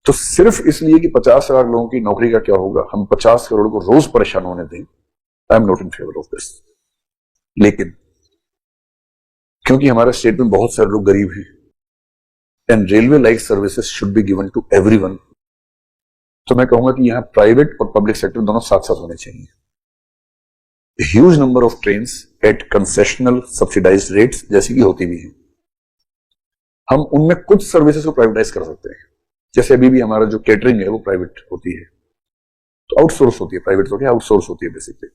तो सिर्फ इसलिए कि 50,000 लोगों की नौकरी का क्या होगा, हम 50 करोड़ को रोज परेशान होने दें? I am not in favour of this. लेकिन क्योंकि हमारे स्टेट में बहुत सारे लोग गरीब हैं and railway like services should be given to everyone, तो मैं कहूंगा कि यहां प्राइवेट और पब्लिक सेक्टर दोनों साथ साथ होने चाहिए। Huge number of trains at concessional subsidized rates जैसी की होती भी है, हम उनमें कुछ सर्विसेज को प्राइवेटाइज कर सकते हैं। जैसे अभी भी हमारा जो केटरिंग है वो प्राइवेट होती है, तो आउटसोर्स होती है, प्राइवेट होती है, आउटसोर्स होती है basically.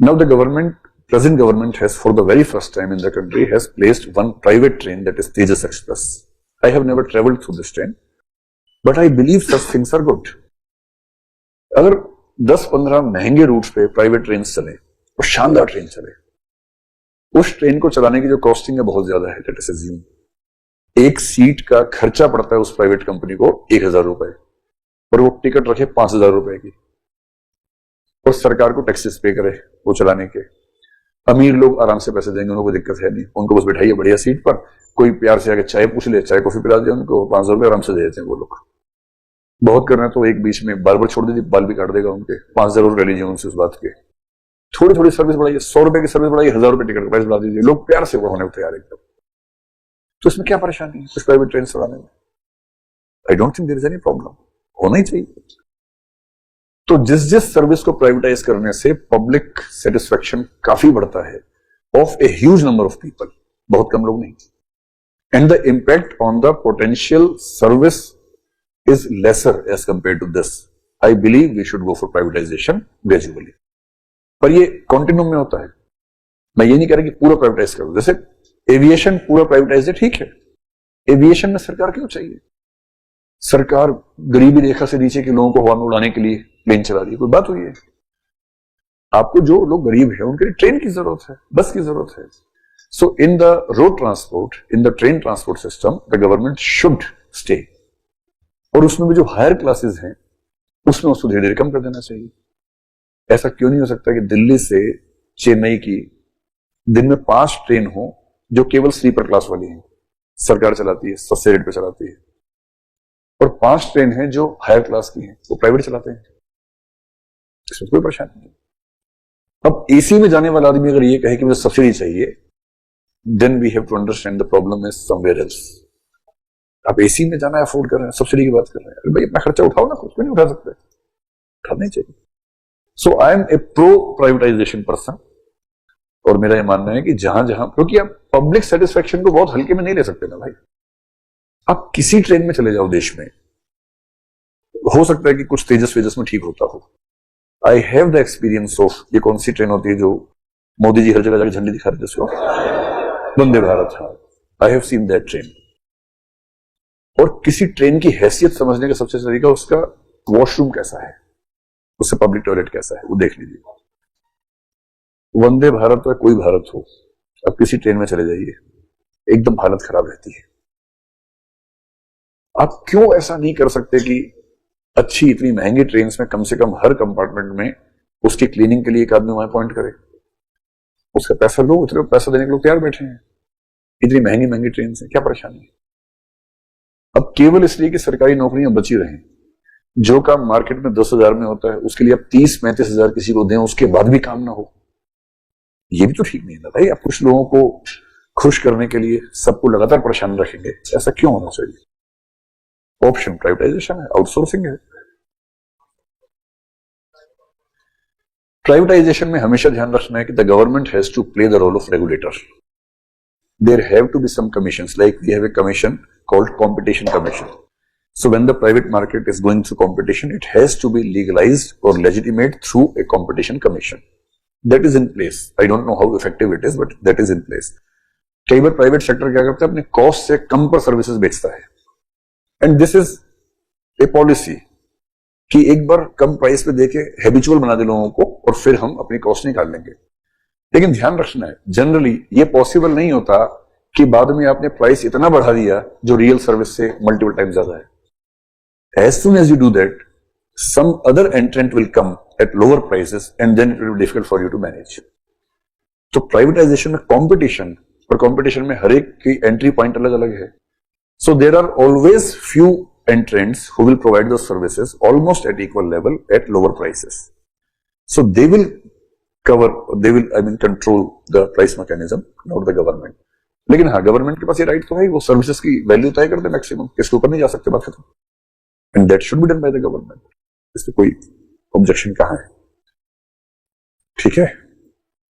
Now the government, present government has for the very first time in the country has placed one private train, that is Tejas Express. I have never traveled through this train, but I believe such things are good. अगर 10-15 महंगे roots पे private train चले और शानदार train चले, उस train को चलाने की जो कॉस्टिंग है बहुत ज्यादा है, लेट अस अज्यूम एक सीट का खर्चा पड़ता है उस प्राइवेट कंपनी को 1,000 रुपए, और वो टिकट रखे 5,000 रुपए की, और सरकार को टैक्सेस पे करे वो चलाने के। अमीर लोग आराम से पैसे देंगे, उनको कोई दिक्कत है नहीं, उनको बस बैठाइए बढ़िया सीट पर, कोई प्यार से आके चाय पूछ ले, चाय कॉफी पिला दिया उनको, 500 रुपए आराम से दे देते हैं वो लोग। बहुत करना है तो एक बीच में बार बार छोड़ दीजिए, बाल भी काट देगा उनके, 5,000 रुपए ले लीजिए उनसे उस बात के। थोड़ी थोड़ी सर्विस बढ़ाइए, 100 रुपए की सर्विस बढ़ाइए, 1,000 रुपए टिकट का प्राइस बढ़ा दीजिए, लोग प्यार से होने को तैयार एकदम। तो इसमें क्या परेशानी है कुछ प्राइवेट ट्रेन चलाने में? I don't think there is any problem, होना ही चाहिए। तो जिस जिस सर्विस को प्राइवेटाइज करने से पब्लिक सेटिस्फेक्शन काफी बढ़ता है of a huge number of people, बहुत कम लोग नहीं, and the impact on the potential service is lesser as compare to this, I believe we should go for privatization gradually. पर ये कॉन्टिन्यूम में होता है, मैं ये नहीं कह रहा कि पूरा प्राइवेटाइज करो। जैसे एविएशन पूरा प्राइवेटाइज है, ठीक है, एविएशन में सरकार क्यों चाहिए? सरकार गरीबी रेखा से नीचे के लोगों को हवा में उड़ाने के लिए प्लेन चला रही है, कोई बात हुई है? आपको जो लोग गरीब है उनके लिए ट्रेन की जरूरत है, बस की जरूरत है। So in the road transport, in the train transport system, the government should stay, और उसमें भी जो हायर क्लासेस हैं उसमें उसको धीरे धीरे कम कर देना चाहिए। ऐसा क्यों नहीं हो सकता कि दिल्ली से चेन्नई की दिन में 5 ट्रेन हो जो केवल स्लीपर क्लास वाली हैं, सरकार चलाती है, सस्ते रेट पे चलाती है, और 5 ट्रेन हैं जो हायर क्लास की हैं, वो प्राइवेट चलाते हैं, इसमें कोई परेशानी नहीं। अब एसी में जाने वाला आदमी अगर ये कहे कि मुझे सब्सिडी चाहिए, then we have to understand the problem is somewhere else. आप एसी में जाना अफोर्ड कर रहे हैं, सब्सिडी की बात कर रहे हैं, अरे भाई अपना खर्चा उठाओ ना, खुद को नहीं उठा सकते, उठाना ही चाहिए। So I am a pro privatization person, और मेरा ये मानना है कि जहां जहां, क्योंकि आप पब्लिक सेटिस्फेक्शन को बहुत हल्के में नहीं ले सकते ना भाई। आप किसी ट्रेन में चले जाओ देश में, हो सकता है कि कुछ तेजस वेजस में ठीक होता हो। I have the experience of, ये कौन सी ट्रेन होती है जो मोदी जी हर जगह जाकर झंडी दिखा रहे थे उसको, वंदे भारत। हाँ, I have seen that train. और किसी ट्रेन की हैसियत समझने का सबसे अच्छा तरीका उसका वॉशरूम कैसा है, उससे पब्लिक टॉयलेट कैसा है, वो देख लीजिए। वंदे भारत या कोई भारत हो, अब किसी ट्रेन में चले जाइए, एकदम हालत खराब रहती है। आप क्यों ऐसा नहीं कर सकते कि अच्छी इतनी महंगी ट्रेन में कम से कम हर कंपार्टमेंट में उसकी क्लीनिंग के लिए एक आदमी वहां अपॉइंट करे, उसका पैसा लो, उतने पैसा देने के लोग तैयार बैठे हैं। इतनी महंगी महंगी ट्रेन से क्या परेशानी है? अब केवल इसलिए कि सरकारी नौकरियां बची रहें, जो काम मार्केट में 10,000 में होता है उसके लिए आप 30-35 हजार किसी को दें, उसके बाद भी काम ना हो, ये भी तो ठीक नहीं है ना भाई। आप कुछ लोगों को खुश करने के लिए सबको लगातार परेशान रखेंगे, ऐसा क्यों होना चाहिए? ऑप्शन प्राइवेटाइजेशन है, आउटसोर्सिंग है। प्राइवेटाइजेशन में हमेशा ध्यान रखना है कि the government has to play the role of regulator. There have to be some commissions, like we have a commission called competition commission. So when the private market is going through competition, it has to be legalized or legitimate through a competition commission. That is in place. I don't know how effective it is, but that is in place. कई बार private sector क्या करता है, अपने cost से कम पर services बेचता है, and this is a policy कि एक बार कम प्राइस पे देके हैबिचुअल बना दे लोगों को, और फिर हम अपनी कॉस्ट निकाल लेंगे। लेकिन ध्यान रखना है, जनरली ये पॉसिबल नहीं होता कि बाद में आपने प्राइस इतना बढ़ा दिया जो रियल सर्विस से मल्टीपल टाइम ज्यादा है। As soon as you do that, some other entrant will come at lower prices and then it will be difficult for you to manage. तो प्राइवेटाइजेशन में कंपटीशन, और कंपटीशन में हर एक की एंट्री पॉइंट अलग अलग है। So there are always few entrants who will provide the services almost at equal level at lower prices. So they will cover, they will control the price mechanism, not the government. लेकिन हाँ, government के पास ये right तो है, वो services की value तय कर दे मैक्सिमम, इसके ऊपर नहीं जा सकते, बात खत्म। And that should be done by the government, इसमें कोई ऑब्जेक्शन कहाँ है? ठीक है,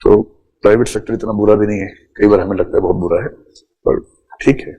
तो प्राइवेट सेक्टर इतना बुरा भी नहीं है, कई बार हमें लगता है बहुत बुरा है, पर ठीक है।